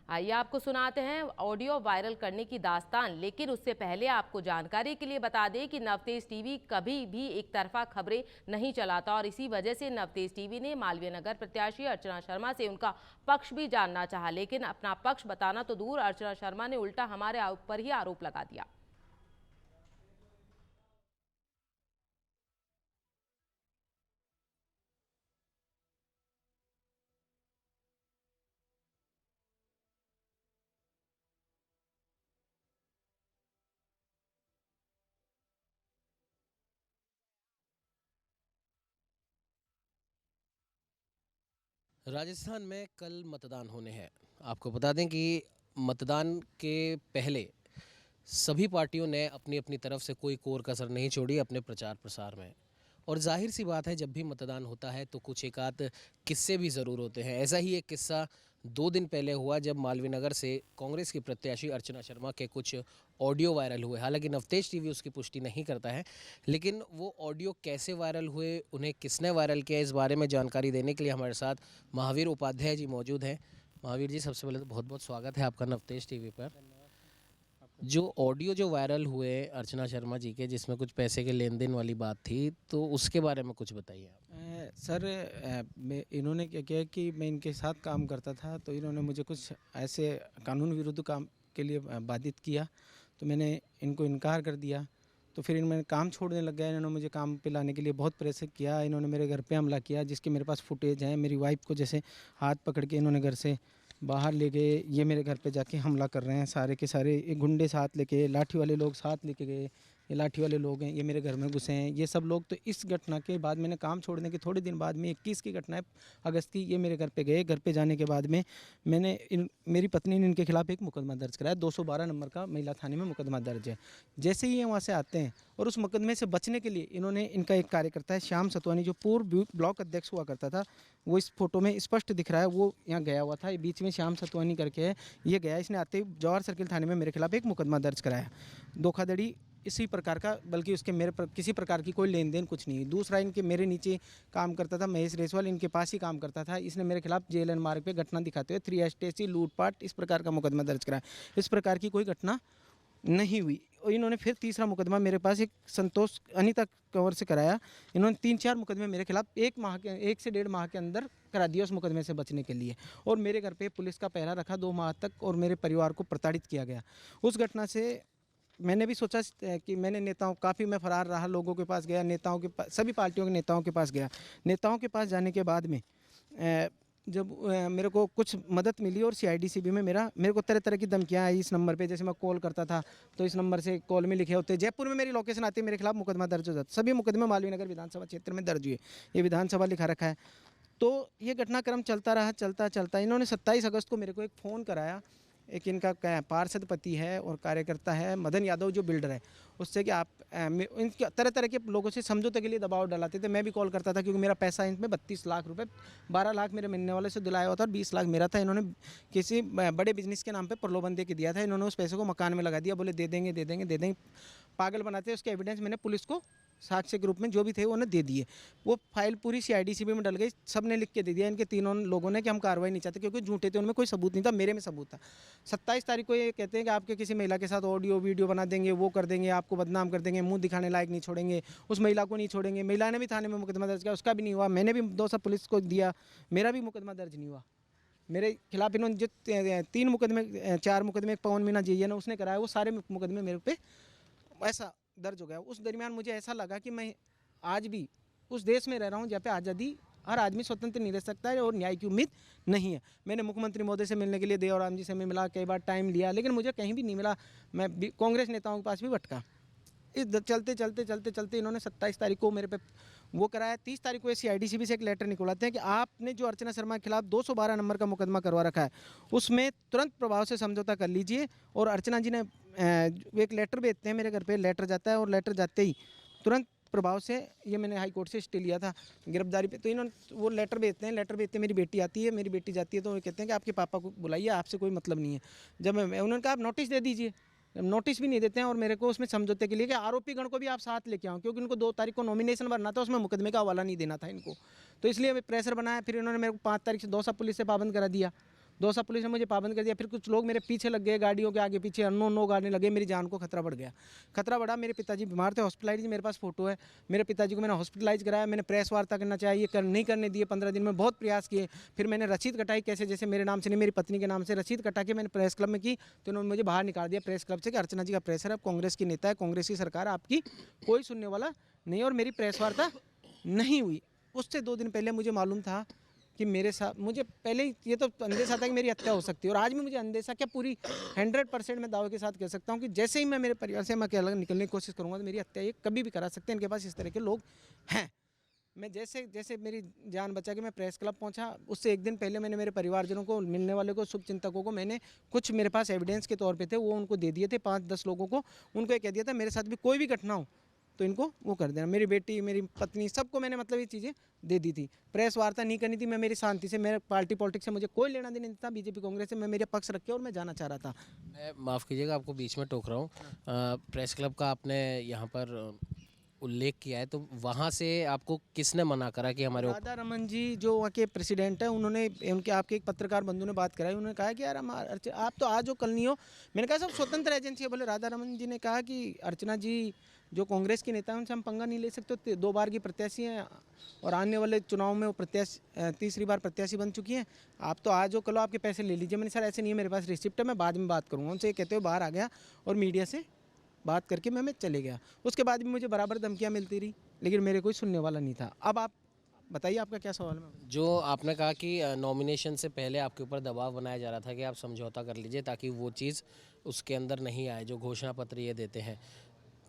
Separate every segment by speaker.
Speaker 1: आइए आपको सुनाते हैं ऑडियो वायरल करने की दास्तान। लेकिन उससे पहले आपको जानकारी के लिए बता दें कि नवतेज टीवी कभी भी एक तरफा खबरें नहीं चलाता और इसी वजह से नवतेज टीवी ने मालवीय नगर प्रत्याशी अर्चना शर्मा से उनका पक्ष भी जानना चाहा, लेकिन अपना पक्ष बताना तो दूर, अर्चना शर्मा ने उल्टा हमारे ऊपर ही आरोप लगा दिया।
Speaker 2: राजस्थान में कल मतदान होने हैं। आपको बता दें कि मतदान के पहले सभी पार्टियों ने अपनी अपनी तरफ से कोई कोर कसर नहीं छोड़ी अपने प्रचार प्रसार में। और जाहिर सी बात है, जब भी मतदान होता है तो कुछ एक आध किस्से भी ज़रूर होते हैं। ऐसा ही एक किस्सा 2 दिन पहले हुआ जब मालवीय नगर से कांग्रेस की प्रत्याशी अर्चना शर्मा के कुछ ऑडियो वायरल हुए। हालांकि नवतेज टीवी उसकी पुष्टि नहीं करता है, लेकिन वो ऑडियो कैसे वायरल हुए, उन्हें किसने वायरल किया, इस बारे में जानकारी देने के लिए हमारे साथ महावीर उपाध्याय जी मौजूद हैं। महावीर जी, सबसे पहले तो बहुत बहुत स्वागत है आपका नवतेज टीवी पर। जो ऑडियो जो वायरल हुए अर्चना शर्मा जी के, जिसमें कुछ पैसे के लेन देन वाली बात थी, तो उसके बारे में कुछ बताइए आप।
Speaker 3: सर, इन्होंने क्या किया कि मैं इनके साथ काम करता था, तो इन्होंने मुझे कुछ ऐसे कानून विरुद्ध काम के लिए बाधित किया, तो मैंने इनको इनकार कर दिया। तो फिर मैंने काम छोड़ने लग गया। इन्होंने मुझे काम पे लाने के लिए बहुत प्रेशर किया। इन्होंने मेरे घर पे हमला किया, जिसके मेरे पास फुटेज हैं। मेरी वाइफ को जैसे हाथ पकड़ के इन्होंने घर से बाहर ले गए, ये मेरे घर पे जाके हमला कर रहे हैं। सारे के सारे ये गुंडे साथ लेके, लाठी वाले लोग साथ लेके गए। ये लाठी वाले लोग हैं, ये मेरे घर में घुसे हैं, ये सब लोग। तो इस घटना के बाद मैंने काम छोड़ने के थोड़े दिन बाद में 21 की घटना है, अगस्त की, ये मेरे घर पे गए। घर पे जाने के बाद में मैंने मेरी पत्नी ने इनके खिलाफ़ एक मुकदमा दर्ज कराया। 212 नंबर का महिला थाने में मुकदमा दर्ज है। जैसे ही ये वहाँ से आते हैं और उस मुकदमे से बचने के लिए इन्होंने, इनका एक कार्यकर्ता है श्याम सतवानी, जो पूर्व ब्लॉक अध्यक्ष हुआ करता था, वो इस फोटो में स्पष्ट दिख रहा है, वो यहाँ गया हुआ था। बीच में श्याम सतवानी करके है, ये गया। इसने आते ही जवाहर सर्किल थाने में मेरे खिलाफ एक मुकदमा दर्ज कराया, धोखाधड़ी इसी प्रकार का, बल्कि उसके मेरे पर किसी प्रकार की कोई लेन देन कुछ नहीं। दूसरा, इनके मेरे नीचे काम करता था महेश रेसवाल, इनके पास ही काम करता था। इसने मेरे खिलाफ जेएलएन मार्ग पे घटना दिखाते हुए 3 STC लूटपाट इस प्रकार का मुकदमा दर्ज कराया। इस प्रकार की कोई घटना नहीं हुई। और इन्होंने फिर तीसरा मुकदमा मेरे पास एक संतोष अनीता कंवर से कराया। इन्होंने 3-4 मुकदमे मेरे खिलाफ 1 से 1.5 माह के अंदर करा दिया उस मुकदमे से बचने के लिए। और मेरे घर पे पुलिस का पहरा रखा 2 माह तक, और मेरे परिवार को प्रताड़ित किया गया। उस घटना से मैंने भी सोचा कि मैंने नेताओं, काफ़ी मैं फरार रहा, लोगों के पास गया, नेताओं के पास, सभी पार्टियों के नेताओं के पास गया। नेताओं के पास जाने के बाद में जब मेरे को कुछ मदद मिली, और CIDCB में मेरे को तरह तरह की धमकियाँ आई इस नंबर पे। जैसे मैं कॉल करता था तो इस नंबर से कॉल में लिखे होते, जयपुर में मेरी लोकेशन आती है, मेरे खिलाफ मुकदमा दर्ज हो जाता। सभी मुकदमे मालवीय नगर विधानसभा क्षेत्र में दर्ज हुए, ये विधानसभा लिखा रखा है। तो ये घटनाक्रम चलता रहा, चलता। इन्होंने 27 अगस्त को मेरे को एक फ़ोन कराया, एक इनका पार्षद पति है और कार्यकर्ता है मदन यादव, जो बिल्डर है, उससे कि आप इनके तरह तरह के लोगों से समझौते के लिए दबाव डालाते थे। मैं भी कॉल करता था, क्योंकि मेरा पैसा इनमें 32 लाख रुपए, 12 लाख मेरे मिलने वाले से दिलाया हुआ था और 20 लाख मेरा था। इन्होंने किसी बड़े बिजनेस के नाम पे प्रलोभन दे के दिया था। इन्होंने उस पैसे को मकान में लगा दिया, बोले दे देंगे। पागल बनाते। उसके एविडेंस मैंने पुलिस को साक्ष्य के रूप में जो भी थे उन्हें दे दिए। वो फाइल पूरी CIDCB में डल गई, सब ने लिख के दे दिया इनके तीनों लोगों ने कि हम कार्रवाई नहीं चाहते, क्योंकि झूठे थे, उनमें कोई सबूत नहीं था, मेरे में सबूत था। 27 तारीख को ये कहते हैं कि आपके किसी महिला के साथ ऑडियो वीडियो बना देंगे, वो कर देंगे, आपको बदनाम कर देंगे, मुंह दिखाने लायक नहीं छोड़ेंगे, उस महिला को नहीं छोड़ेंगे। महिला ने भी थाने में मुकदमा दर्ज किया, उसका भी नहीं हुआ। मैंने भी 2 पुलिस को दिया, मेरा भी मुकदमा दर्ज नहीं हुआ। मेरे खिलाफ इन्होंने जो 3 मुकदमे, 4 मुकदमे पवन मीना जी ने उसने कराया, वो सारे मुकदमे मेरे पे ऐसा दर्ज हो गया। उस दरमियान मुझे ऐसा लगा कि मैं आज भी उस देश में रह रहा हूँ जहाँ पे आज़ादी, हर आदमी स्वतंत्र नहीं रह सकता है और न्याय की उम्मीद नहीं है। मैंने मुख्यमंत्री महोदय से मिलने के लिए, देवराम जी से मिला, कई बार टाइम लिया, लेकिन मुझे कहीं भी नहीं मिला। मैं कांग्रेस नेताओं के पास भी भटका। इस चलते इन्होंने 27 तारीख को मेरे पे वो कराया। 30 तारीख को CIDCB से एक लेटर निकलवाते हैं कि आपने जो अर्चना शर्मा के खिलाफ 212 नंबर का मुकदमा करवा रखा है, उसमें तुरंत प्रभाव से समझौता कर लीजिए। और अर्चना जी ने एक लेटर भेजते हैं मेरे घर पे, लेटर जाता है, और लेटर जाते ही तुरंत प्रभाव से, ये मैंने हाई कोर्ट से स्टे लिया था गिरफ्तारी पे, तो इन्होंने वो लेटर भेजते हैं, मेरी बेटी आती है, मेरी बेटी जाती है, तो वो कहते हैं कि आपके पापा को बुलाइए, आपसे कोई मतलब नहीं है। जब उन्होंने कहा आप नोटिस दे दीजिए, नोटिस भी नहीं देते हैं, और मेरे को उसमें समझौते के लिए कि आरोपी गण को भी आप साथ लेके आओ, क्योंकि उनको 2 तारीख को नॉमिनेशन भरना था, उसमें मुकदमे का हवाला नहीं देना था इनको, तो इसलिए प्रेशर बनाया। फिर इन्होंने मेरे को 5 तारीख से 2 पुलिस से पाबंद करा दिया। दौसा पुलिस ने मुझे पाबंद कर दिया। फिर कुछ लोग मेरे पीछे लग गए, गाड़ियों के आगे पीछे अननोन लोग आने लगे, मेरी जान को खतरा बढ़ गया। खतरा बढ़ा, मेरे पिताजी बीमार थे, हॉस्पिटलाइज, मेरे पास फोटो है। मेरे पिताजी को मैंने हॉस्पिटलाइज कराया, मैंने प्रेस वार्ता करना चाहिए नहीं करने दिए। 15 दिन में बहुत प्रयास किए। फिर मैंने रसीद कटाई, कैसे जैसे मेरे नाम से नहीं, मेरी पत्नी के नाम से रसीद कटा के मैंने प्रेस क्लब में की, तो उन्होंने मुझे बाहर निकाल दिया प्रेस क्लब से कि अर्चना जी का प्रेशर है, कांग्रेस की नेता है, कांग्रेस की सरकार, आपकी कोई सुनने वाला नहीं। और मेरी प्रेस वार्ता नहीं हुई। उससे 2 दिन पहले मुझे मालूम था कि मेरे साथ, मुझे पहले ही ये तो अंदेशा था कि मेरी हत्या हो सकती है। और आज भी मुझे अंदेशा, क्या पूरी 100% मैं दावे के साथ कह सकता हूँ कि जैसे ही मैं मेरे परिवार से मैं अलग निकलने की कोशिश करूँगा तो मेरी हत्या ये कभी भी करा सकते हैं। इनके पास इस तरह के लोग हैं। मैं जैसे जैसे मेरी जान बचा के मैं प्रेस क्लब पहुंचा, उससे 1 दिन पहले मैंने मेरे परिवारजनों को, मिलने वाले को, शुभचिंतकों को, मैंने कुछ मेरे पास एविडेंस के तौर पे थे वो उनको दे दिए थे, 5-10 लोगों को। उनको ये कह दिया था मेरे साथ भी कोई भी घटना हो तो इनको वो कर देना। मेरी बेटी, मेरी पत्नी, सबको मैंने मतलब ये चीज़ें दे दी थी। प्रेस वार्ता नहीं करनी थी, मैं मेरी शांति से, मेरे पार्टी पॉलिटिक्स से मुझे कोई लेना देना नहीं था, बीजेपी कांग्रेस से मैं मेरे पक्ष रख के और मैं जाना चाह रहा था।
Speaker 2: मैं माफ़ कीजिएगा, आपको बीच में टोक रहा हूँ। प्रेस क्लब का आपने यहाँ पर उल्लेख किया है, तो वहाँ से आपको किसने मना करा कि हमारे
Speaker 3: राधा रमन जी जो वहाँ के प्रेसिडेंट हैं, उन्होंने, उनके आपके एक पत्रकार बंधु ने बात कराई। उन्होंने कहा कि यार आप तो आज हो कल नहीं हो। मैंने कहा सब स्वतंत्र एजेंसी है। बोले राधा रमन जी ने कहा कि अर्चना जी जो कांग्रेस की नेता है उनसे हम पंगा नहीं ले सकते, 2 बार की प्रत्याशी हैं और आने वाले चुनाव में वो प्रत्याशी 3री बार प्रत्याशी बन चुकी हैं। आप तो आज हो कल हो, आपके पैसे ले लीजिए। मैंने सर ऐसे नहीं है, मेरे पास रिसिप्ट है, मैं बाद में बात करूँगा उनसे। ये कहते हुए बाहर आ गया और मीडिया से बात करके मैं चले गया। उसके बाद भी मुझे बराबर धमकियाँ मिलती रही, लेकिन मेरे कोई सुनने वाला नहीं था। अब आप बताइए, आपका क्या सवाल है?
Speaker 2: जो आपने कहा कि नॉमिनेशन से पहले आपके ऊपर दबाव बनाया जा रहा था कि आप समझौता कर लीजिए ताकि वो चीज़ उसके अंदर नहीं आए जो घोषणा पत्र ये देते हैं,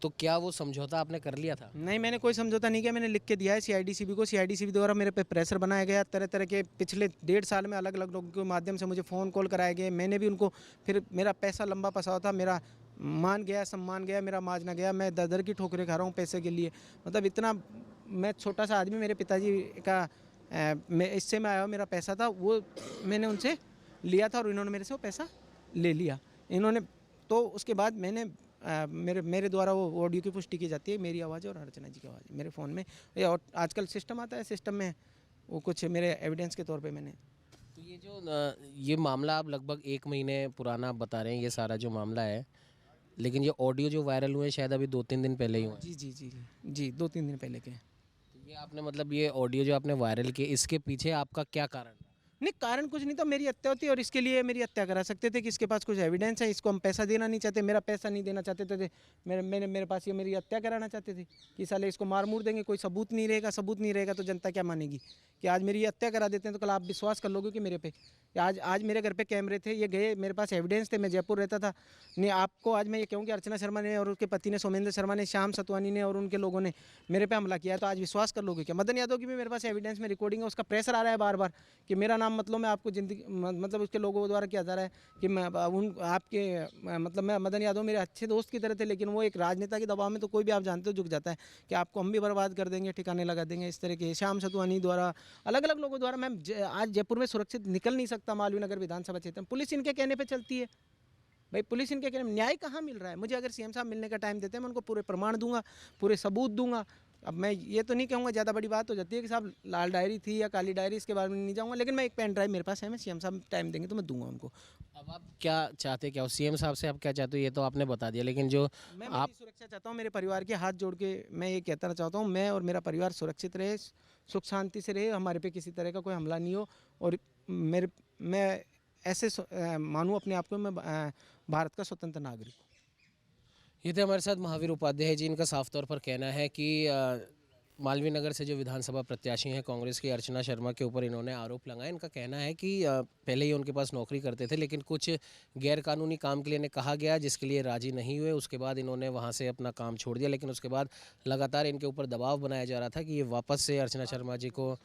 Speaker 2: तो क्या वो समझौता आपने कर लिया था?
Speaker 3: नहीं, मैंने कोई समझौता नहीं किया। मैंने लिख के दिया है सीआईडीसीबी को। सीआईडीसीबी द्वारा मेरे पे प्रेशर बनाया गया। तरह तरह के पिछले 1.5 साल में अलग अलग लोगों के माध्यम से मुझे फ़ोन कॉल कराए गए। मैंने भी उनको, फिर मेरा पैसा लंबा फंसा हुआ था, मेरा मान गया, सम्मान गया, मेरा माजना गया। मैं दर की ठोकरें खा रहा हूँ पैसे के लिए। मतलब इतना, मैं छोटा सा आदमी, मेरे पिताजी का मैं इससे मैं आया हुआ मेरा पैसा था, वो मैंने उनसे लिया था और इन्होंने मेरे से वो पैसा ले लिया। इन्होंने, तो उसके बाद मैंने मेरे द्वारा वो ऑडियो की पुष्टि की जाती है, मेरी आवाज़ और अर्चना जी की आवाज़ मेरे फ़ोन में। ये और आजकल सिस्टम आता है, सिस्टम में वो कुछ मेरे एविडेंस के तौर पे मैंने।
Speaker 2: तो ये जो ये मामला आप लगभग 1 महीने पुराना आप बता रहे हैं, ये सारा जो मामला है, लेकिन ये ऑडियो जो वायरल हुए शायद अभी 2-3 दिन पहले ही हुए हैं।
Speaker 3: जी जी जी जी जी 2-3 दिन पहले के।
Speaker 2: तो ये आपने मतलब ये ऑडियो जो आपने वायरल किए, इसके पीछे आपका क्या कारण था?
Speaker 3: नहीं, कारण कुछ नहीं था, मेरी हत्या होती और इसके लिए मेरी हत्या करा सकते थे कि इसके पास कुछ एविडेंस है, इसको हम पैसा देना नहीं चाहते, मेरा पैसा नहीं देना चाहते थे। मेरे पास ये मेरी हत्या कराना चाहते थे कि साले इसको मार मूर देंगे, कोई सबूत नहीं रहेगा। सबूत नहीं रहेगा तो जनता क्या मानेगी कि आज मेरी हत्या करा देते हैं तो कल आप विश्वास कर लोगे कि मेरे पे। आज मेरे घर पे कैमरे थे, ये गए, मेरे पास एविडेंस थे, मैं जयपुर रहता था। नहीं, आपको आज मैं ये कहूँ कि अर्चना शर्मा ने और उसके पति ने, सोमेंद्र शर्मा ने, श्याम सतवानी ने और उनके लोगों ने मेरे पे हमला किया है, तो आज विश्वास कर लोगे क्या? मदन यादव की भी मेरे पास एविडेंस में रिकॉर्डिंग है, उसका प्रेशर आ रहा है बार बार कि मेरा नाम, मतलब मैं आपको जिंदगी, मतलब उसके लोगों द्वारा किया जा रहा है कि मैं उन आपके, मतलब मैं, मदन यादव मेरे अच्छे दोस्त की तरह थे, लेकिन वो एक राजनेता के दबाव में तो कोई भी आप जानते हो झुक जाता है कि आपको हम भी बर्बाद कर देंगे, ठिकाने लगा देंगे। इस तरह के श्याम सतवानी द्वारा, अलग अलग लोगों द्वारा मैं आज जयपुर में सुरक्षित निकल नहीं सकता, मालवीय नगर विधानसभा क्षेत्र में। पुलिस इनके कहने पर चलती है भाई, पुलिस इनके कहने, न्याय कहाँ मिल रहा है? मुझे अगर सीएम साहब मिलने का टाइम देते हैं, मैं उनको पूरे प्रमाण दूंगा, पूरे सबूत दूंगा। अब मैं ये तो नहीं कहूँगा, ज़्यादा बड़ी बात हो जाती है कि साहब लाल डायरी थी या काली डायरी, इसके बारे में नहीं जाऊँगा, लेकिन मैं एक पेन ड्राइव मेरे पास है, मैं सीएम साहब टाइम देंगे तो मैं दूंगा उनको।
Speaker 2: अब आप क्या चाहते, क्या हो सीएम साहब से आप क्या चाहते हो, ये तो आपने बता दिया, लेकिन जो
Speaker 3: मैं
Speaker 2: आप
Speaker 3: मेरी सुरक्षा चाहता हूँ, मेरे परिवार के हाथ जोड़ के मैं ये कहना चाहता हूँ, मैं और मेरा परिवार सुरक्षित रहे, सुख शांति से रहे, हमारे पे किसी तरह का कोई हमला नहीं हो। और मैं ऐसे मानूँ अपने आप को, मैं भारत का स्वतंत्र नागरिक हूँ।
Speaker 2: ये थे हमारे साथ महावीर उपाध्याय जी। इनका साफ तौर पर कहना है कि मालवीय नगर से जो विधानसभा प्रत्याशी हैं कांग्रेस की, अर्चना शर्मा के ऊपर इन्होंने आरोप लगाए। इनका कहना है कि पहले ही उनके पास नौकरी करते थे, लेकिन कुछ गैरकानूनी काम के लिए इन्हें कहा गया जिसके लिए राजी नहीं हुए। उसके बाद इन्होंने वहां से अपना काम छोड़ दिया, लेकिन उसके बाद लगातार इनके ऊपर दबाव बनाया जा रहा था कि ये वापस से अर्चना शर्मा जी को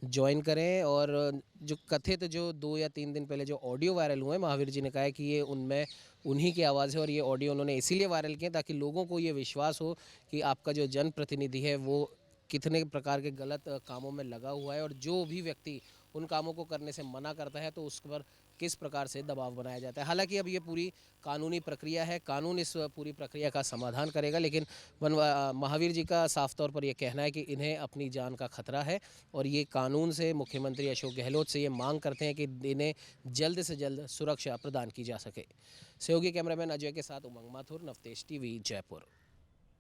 Speaker 2: ज्वाइन करें। और जो कथित जो 2 या 3 दिन पहले जो ऑडियो वायरल हुए, महावीर जी ने कहा है कि ये उनमें उन्हीं की आवाज़ है और ये ऑडियो उन्होंने इसीलिए वायरल किए ताकि लोगों को ये विश्वास हो कि आपका जो जनप्रतिनिधि है वो कितने प्रकार के गलत कामों में लगा हुआ है, और जो भी व्यक्ति उन कामों को करने से मना करता है तो उस पर किस प्रकार से दबाव बनाया जाता है। हालांकि अब ये पूरी कानूनी प्रक्रिया है, कानून इस पूरी प्रक्रिया का समाधान करेगा, लेकिन महावीर जी का साफ तौर पर यह कहना है कि इन्हें अपनी जान का खतरा है और ये कानून से मुख्यमंत्री अशोक गहलोत से ये मांग करते हैं कि इन्हें जल्द से जल्द सुरक्षा प्रदान की जा सके। सहयोगी कैमरामैन अजय के साथ उमंग माथुर, नवतेज टीवी, जयपुर।